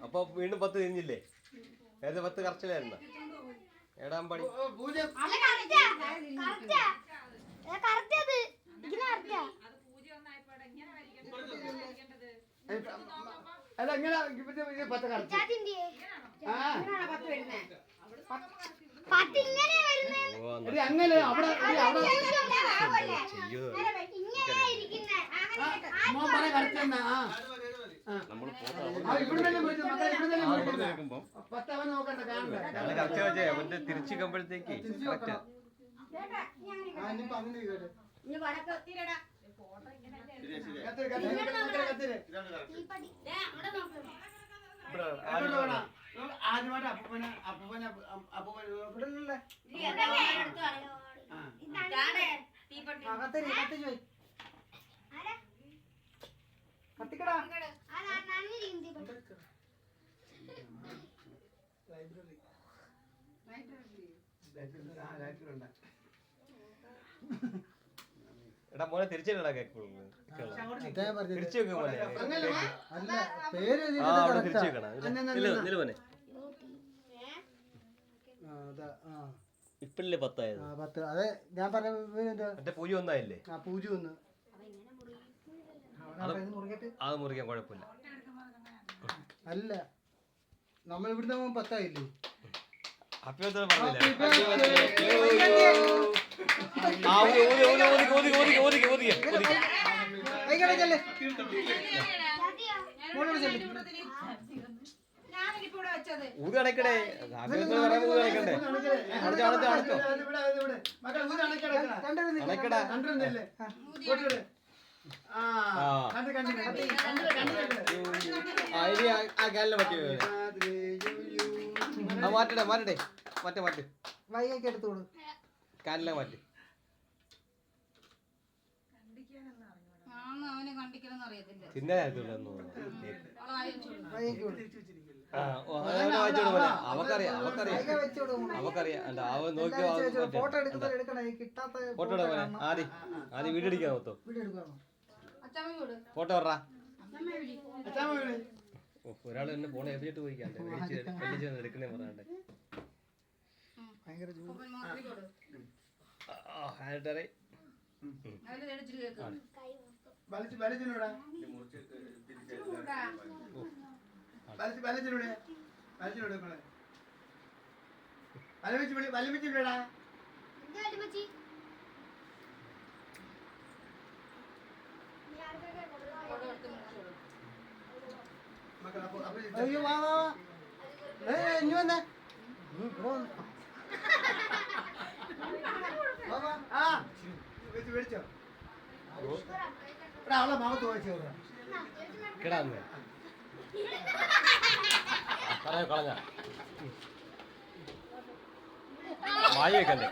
അപ്പൊ വീണ്ടും 10 തിരിഞ്ഞില്ലേ? നേരത്തെ 10 കറച്ചിലായിരുന്ന ഏടാൻ പണി. അല്ല എങ്ങനെ 10 കറച്ചു അങ്ങനെ അവിടെ തിരിച്ചിക്കുമ്പോഴത്തേക്ക് ആദ്യമായിട്ട് അപ്പൂപ്പനെ കത്തിക്കടാ എടാ മോനെ തിരിച്ചിടാ കേക്ക് തിരിച്ചു വെക്കും മോനെ. തിരിച്ചു വെക്കണം മോനെ. ഇപ്പല്ലേ 10 ആയത്? അതെ ഞാൻ പറഞ്ഞ പൂജ ഒന്നായില്ലേ? പൂജ ഒന്ന് അത് മുറിക്കാൻ കുഴപ്പമില്ല. അല്ല നമ്മൾ ഇവിടുന്ന് 10 ആയില്ലേ? ഊത് അടക്കടേ ഊത് അടക്കണ്ടേ. മാറ്റട്ടെ മാറ്റട്ടെ മാറ്റേ മാറ്റ് വൈകൊക്കെ എടുത്തോളൂ കാലിലെ മാറ്റി. അവക്കറിയാം അവൻ നോക്കി ഫോട്ടോ ആദ്യം വീഡിയോ എടുക്കാൻ മൊത്തം ഫോട്ടോ പറ. ഒരാൾ എന്നെ ഫോൺ ഏൽപ്പിച്ചിട്ട് പോയിക്കാണ്ട് എടുക്കണേ പറയാണ്ട്. അയ്യോ വാ വാ ഇനി വന്നേ മേടിച്ചോ അവളെ മാമത്ത് വായിച്ചോ കിടാന്ന് കളഞ്ഞ വായി വെക്കണ്ടേ?